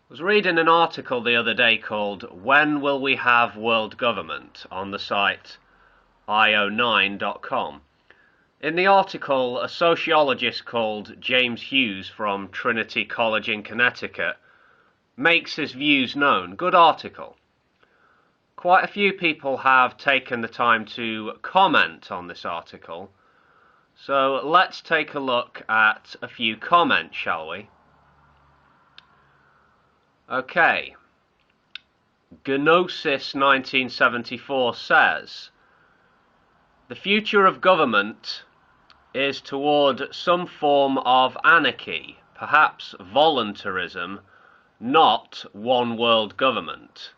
Was reading an article the other day called "When Will We Have World Government?" on the site io9.com. In the article, a sociologist called James Hughes from Trinity College in Connecticut makes his views known. Good article. Quite a few people have taken the time to comment on this article, so let's take a look at a few comments, shall we? Okay. Gnosis 1974 says, "The future of government is toward some form of anarchy, perhaps voluntarism, not one world government.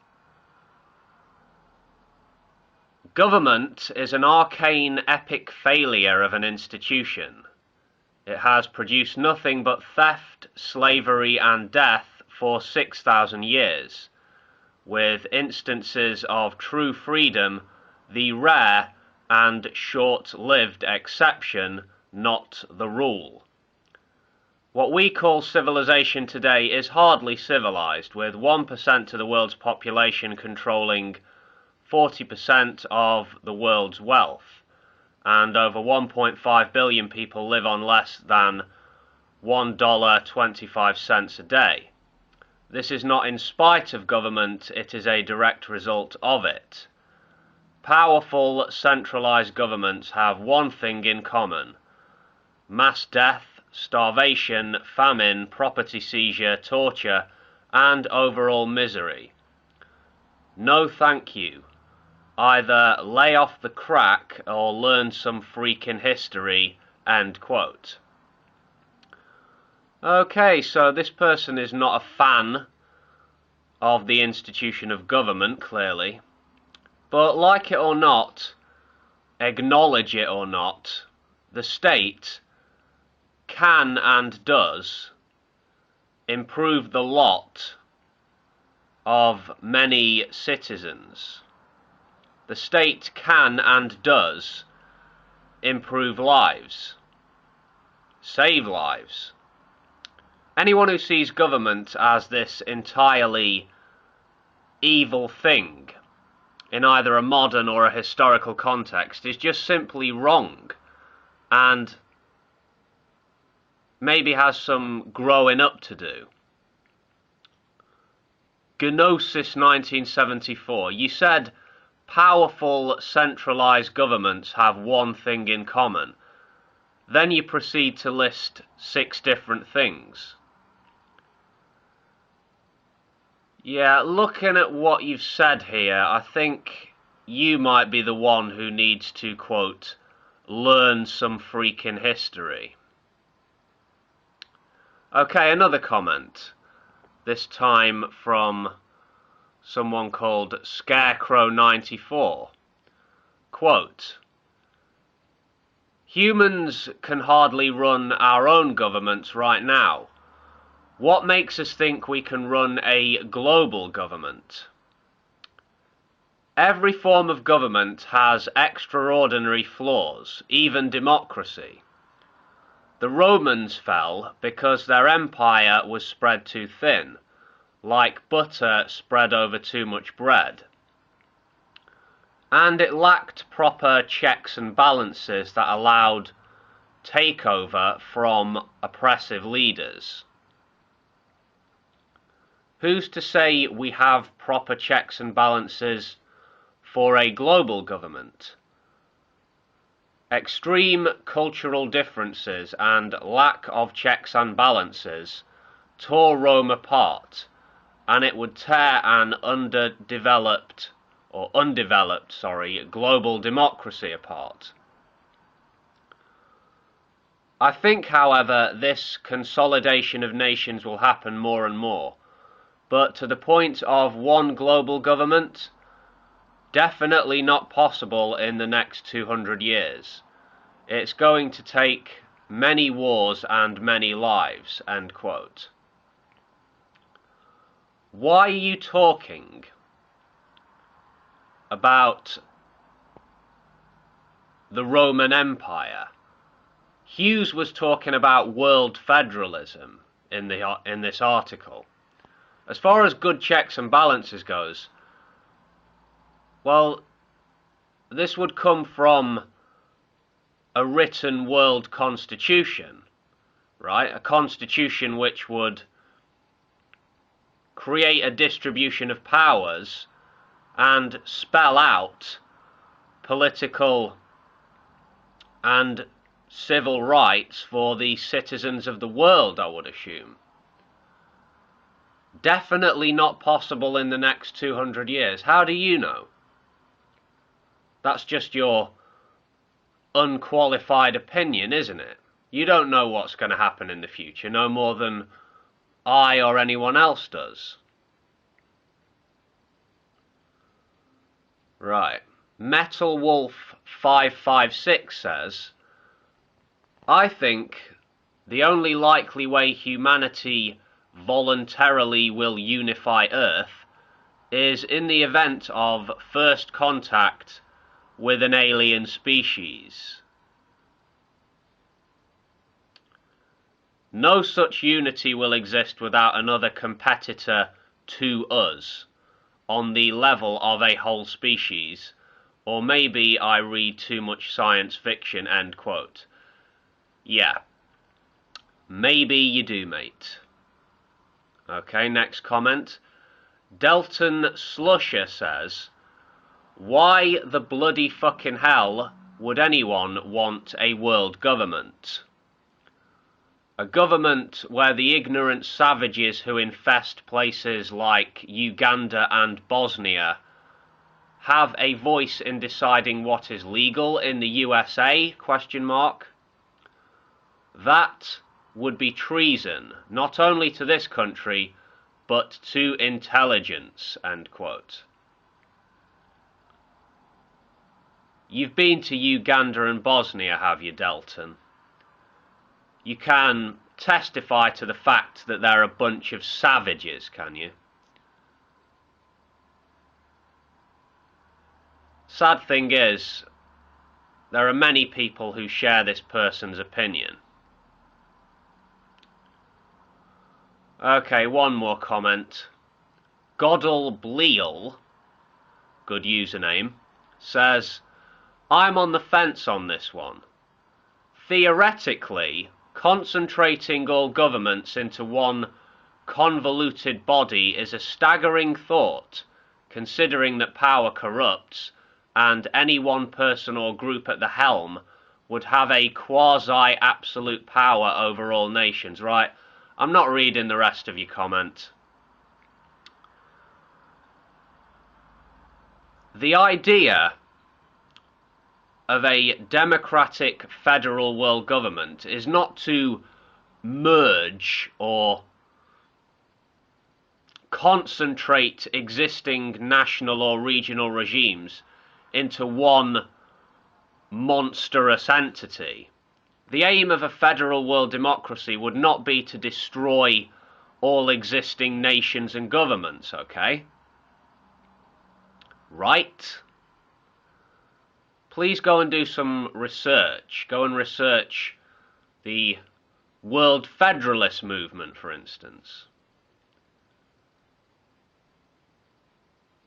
Government is an arcane epic failure of an institution. It has produced nothing but theft, slavery, and death for 6,000 years, with instances of true freedom the rare and short-lived exception, not the rule. What we call civilization today is hardly civilized, with 1% of the world's population controlling 40% of the world's wealth, and over 1.5 billion people live on less than $1.25 a day. This is not in spite of government, it is a direct result of it. Powerful, centralized governments have one thing in common: mass death, starvation, famine, property seizure, torture, and overall misery. No thank you. Either lay off the crack or learn some freaking history." End quote. Okay, so this person is not a fan of the institution of government, clearly. But like it or not, acknowledge it or not, the state can and does improve the lot of many citizens. The state can and does improve lives, save lives. Anyone who sees government as this entirely evil thing in either a modern or a historical context is just simply wrong, and maybe has some growing up to do. Gnosis 1974, you said powerful centralized governments have one thing in common. Then you proceed to list 6 different things. Yeah, looking at what you've said here, I think you might be the one who needs to, quote, learn some freaking history. Okay, another comment. This time from someone called Scarecrow94. Quote, "Humans can hardly run our own governments right now. What makes us think we can run a global government? Every form of government has extraordinary flaws, even democracy. The Romans fell because their empire was spread too thin, like butter spread over too much bread. And it lacked proper checks and balances that allowed takeover from oppressive leaders. Who's to say we have proper checks and balances for a global government? Extreme cultural differences and lack of checks and balances tore Rome apart, and it would tear an undeveloped global democracy apart. I think, however, this consolidation of nations will happen more and more, but to the point of one global government, definitely not possible in the next 200 years. It's going to take many wars and many lives." End quote. Why are you talking about the Roman Empire? Hughes was talking about world federalism in this article. As far as good checks and balances goes, well, this would come from a written world constitution, right? A constitution which would create a distribution of powers and spell out political and civil rights for the citizens of the world, I would assume. Definitely not possible in the next 200 years. How do you know? That's just your unqualified opinion, isn't it? You don't know what's going to happen in the future, no more than I or anyone else does. Right. Metal Wolf 556 says, I think the only likely way humanity voluntarily will unify Earth is in the event of first contact with an alien species. No such unity will exist without another competitor to us on the level of a whole species, or maybe I read too much science fiction, end quote. Yeah, maybe you do, mate. Okay, next comment. Delton Slusher says, why the bloody fucking hell would anyone want a world government? A government where the ignorant savages who infest places like Uganda and Bosnia have a voice in deciding what is legal in the USA? ? That would be treason, not only to this country, but to intelligence, end quote. You've been to Uganda and Bosnia, have you, Delton? You can testify to the fact that they're a bunch of savages, can you? Sad thing is, there are many people who share this person's opinion. Okay, one more comment. Goddle Bleal, good username, says, I'm on the fence on this one. Theoretically, concentrating all governments into one convoluted body is a staggering thought, considering that power corrupts, and any one person or group at the helm would have a quasi-absolute power over all nations. Right, I'm not reading the rest of your comment. The idea of a democratic federal world government is not to merge or concentrate existing national or regional regimes into one monstrous entity. The aim of a federal world democracy would not be to destroy all existing nations and governments, okay? Right? Please go and do some research. Go and research the World Federalist Movement, for instance.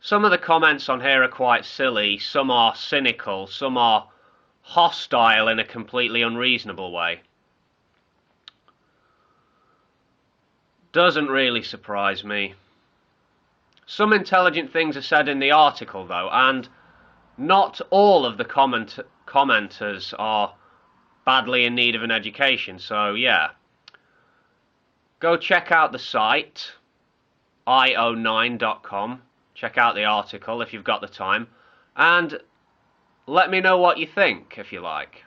Some of the comments on here are quite silly, some are cynical, some are hostile in a completely unreasonable way. Doesn't really surprise me. Some intelligent things are said in the article, though, and not all of the commenters are badly in need of an education, so yeah. Go check out the site, io9.com. Check out the article if you've got the time, and let me know what you think, if you like.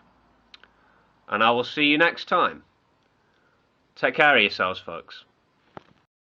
And I will see you next time. Take care of yourselves, folks.